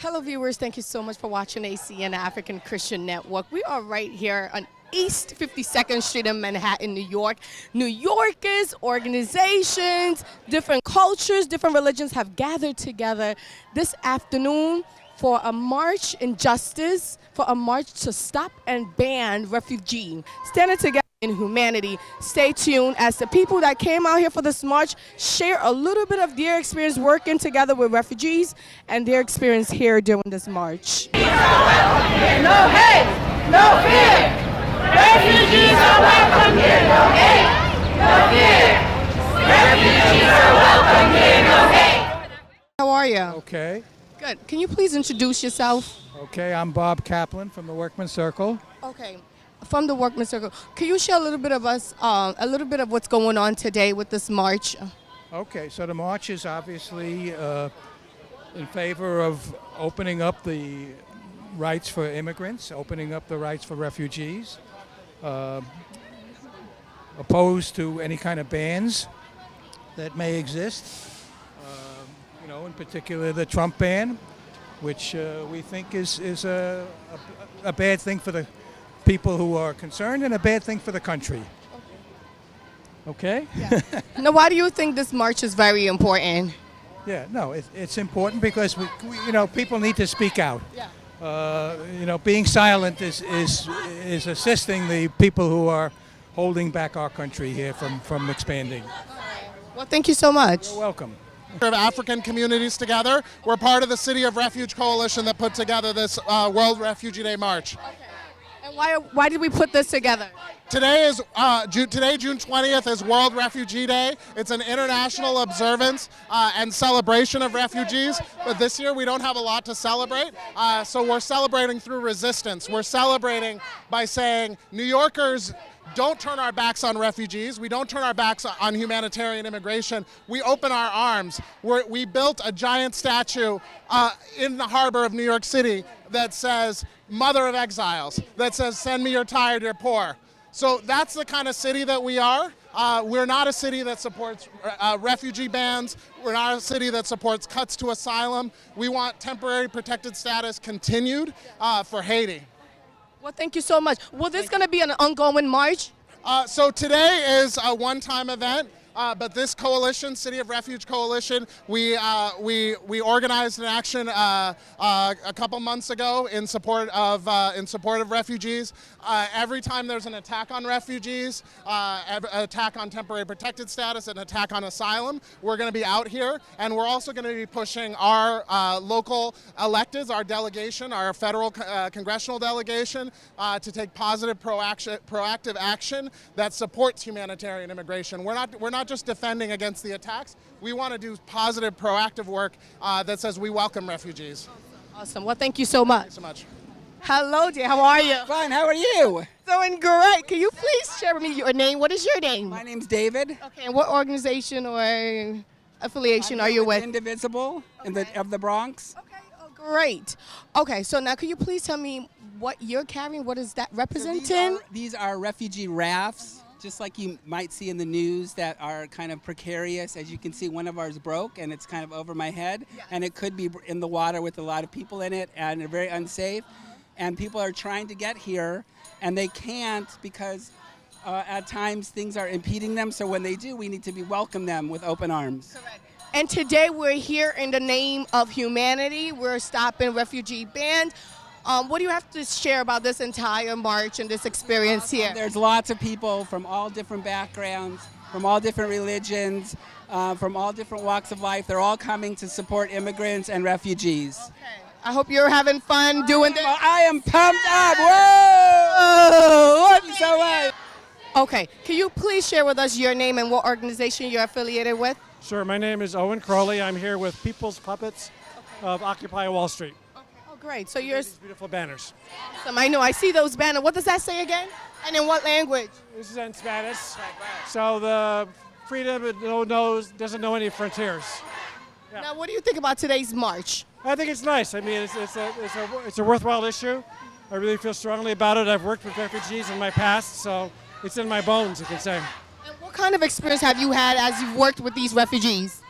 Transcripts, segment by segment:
Hello viewers, thank you so much for watching ACN African Christian Network. We are right here on East 52nd Street in Manhattan, New York. New Yorkers, organizations, different cultures, different religions have gathered together this afternoon for a march in justice, for a march to stop and ban refugee. Standing together in humanity. Stay tuned as the people that came out here for this march share a little bit of their experience working together with refugees and their experience here during this march. No hate, no fear. Refugees are welcome here. No hate, no fear. Refugees are welcome here. No hate. How are you? Okay. Good. Can you please introduce yourself? Okay, I'm Bob Kaplan from the Workman's Circle. Okay. From the Workman's Circle, can you share a little bit of a little bit of what's going on today with this march? Okay, so the march is obviously in favor of opening up the rights for immigrants, opening up the rights for refugees, opposed to any kind of bans that may exist. In particular the Trump ban, which we think is a bad thing for the people who are concerned and a bad thing for the country. Okay? Yeah. Now, why do you think this march is very important? Yeah, no, it's important because we people need to speak out. Yeah. Being silent is assisting the people who are holding back our country here from expanding. Well, thank you so much. You're welcome. Of African communities together. We're part of the City of Refuge Coalition that put together this World Refugee Day March. Okay. And why did we put this together? Today, June 20th, is World Refugee Day. It's an international observance and celebration of refugees. But this year, we don't have a lot to celebrate. So we're celebrating through resistance. We're celebrating by saying, New Yorkers, don't turn our backs on refugees. We don't turn our backs on humanitarian immigration. We open our arms. We built a giant statue in the harbor of New York City that says, Mother of Exiles, that says, send me your tired, your poor. So that's the kind of city that we are. We're not a city that supports refugee bans. We're not a city that supports cuts to asylum. We want temporary protected status continued for Haiti. Well, thank you so much. Well, this is going to be an ongoing march? So today is a one-time event. But this coalition, City of Refuge Coalition, we organized an action a couple months ago in support of refugees. Every time there's an attack on refugees, an attack on temporary protected status, an attack on asylum, we're going to be out here, and we're also going to be pushing our local electeds, our delegation, our federal congressional delegation, to take positive, proactive action that supports humanitarian immigration. We're not just defending against the attacks. We want to do positive, proactive work that says we welcome refugees. Awesome. Well, thank you so much. Thanks so much. Hello, dear. How are you? Fine. How are you? Doing great. Can you please share with me your name? What is your name? My name's David. Okay. And what organization or affiliation are you with? Indivisible of the Bronx. Okay. Oh, great. Okay. So now, can you please tell me what you're carrying? What is that representing? So these are refugee rafts, just like you might see in the news, that are kind of precarious. As you can see, one of ours broke and it's kind of over my head, and it could be in the water with a lot of people in it, and they're very unsafe. And people are trying to get here and they can't because at times things are impeding them. So when they do, we need to welcome them with open arms. Correct. And today we're here in the name of humanity. We're stopping refugee ban. What do you have to share about this entire march and this experience here? There's lots of people from all different backgrounds, from all different religions, from all different walks of life. They're all coming to support immigrants and refugees. Okay. I hope you're having fun doing this. I am pumped up. Whoa! Thank you so much. Okay. Can you please share with us your name and what organization you're affiliated with? Sure. My name is Owen. I'm here with People's Puppets of Occupy Wall Street. Oh, great. So you're These beautiful banners. awesome. I know. I see those banners. What does that say again? And in what language? This is in Spanish. So the freedom doesn't know any frontiers. Yeah. Now, what do you think about today's march? I think it's nice. I mean, it's a worthwhile issue. I really feel strongly about it. I've worked with refugees in my past, so it's in my bones, you can say. And what kind of experience have you had as you've worked with these refugees?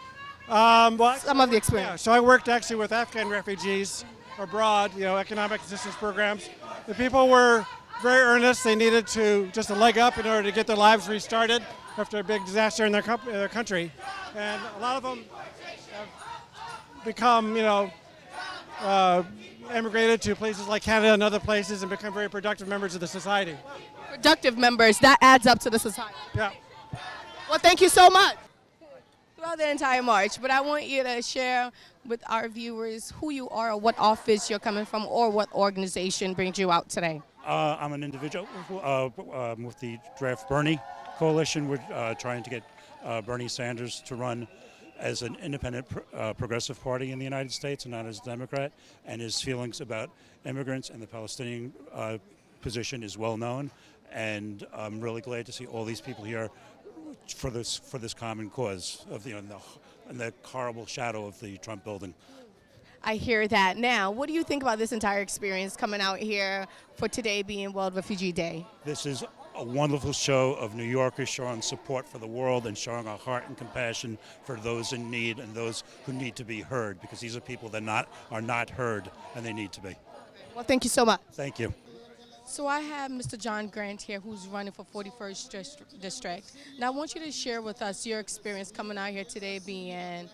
Well, Some of the experience. yeah, so I worked actually with Afghan refugees abroad, economic assistance programs. The people were very earnest. They needed to just a leg up in order to get their lives restarted after a big disaster in their country. And a lot of them have become, emigrated to places like Canada and other places and become very productive members of the society. Productive members, that adds up to the society. Yeah. Well, thank you so much. Throughout the entire march, but I want you to share with our viewers who you are, or what office you're coming from, or what organization brings you out today. I'm an individual with the Draft Bernie Coalition. We're trying to get Bernie Sanders to run as an independent progressive party in the United States and not as a Democrat. And his feelings about immigrants and the Palestinian position is well known. And I'm really glad to see all these people here for this common cause of in the horrible shadow of the Trump building. I hear that. Now, what do you think about this entire experience coming out here for today being World Refugee Day? This is a wonderful show of New Yorkers showing support for the world and showing our heart and compassion for those in need and those who need to be heard, because these are people that are not heard, and they need to be. Well, thank you so much. Thank you. So I have Mr. John Grant here, who's running for 41st District. Now, I want you to share with us your experience coming out here today being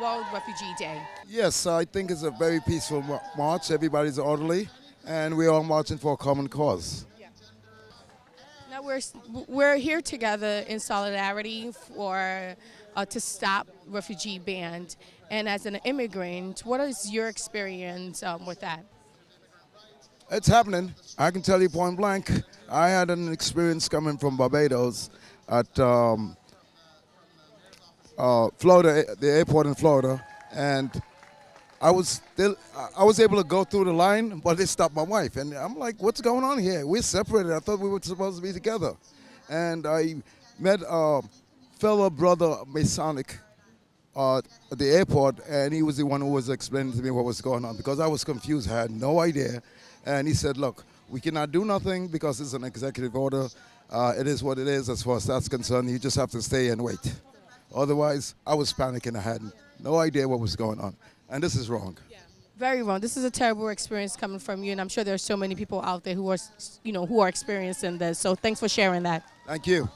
World Refugee Day. Yes, I think it's a very peaceful march. Everybody's orderly, and we're all marching for a common cause. Now we're here together in solidarity for to stop refugee ban. And as an immigrant, what is your experience with that? It's happening. I can tell you point blank. I had an experience coming from Barbados at Florida, the airport in Florida, and I was able to go through the line, but they stopped my wife, and I'm like, "What's going on here? We're separated. I thought we were supposed to be together." And I met a fellow brother Masonic at the airport, and he was the one who was explaining to me what was going on, because I was confused, I had no idea. And he said, "Look, we cannot do nothing because it's an executive order. It is what it is as far as that's concerned. You just have to stay and wait." Otherwise, I was panicking. I had no idea what was going on. And this is wrong. Yeah. Very wrong. This is a terrible experience coming from you, and I'm sure there's so many people out there who are, who are experiencing this. So thanks for sharing that. Thank you.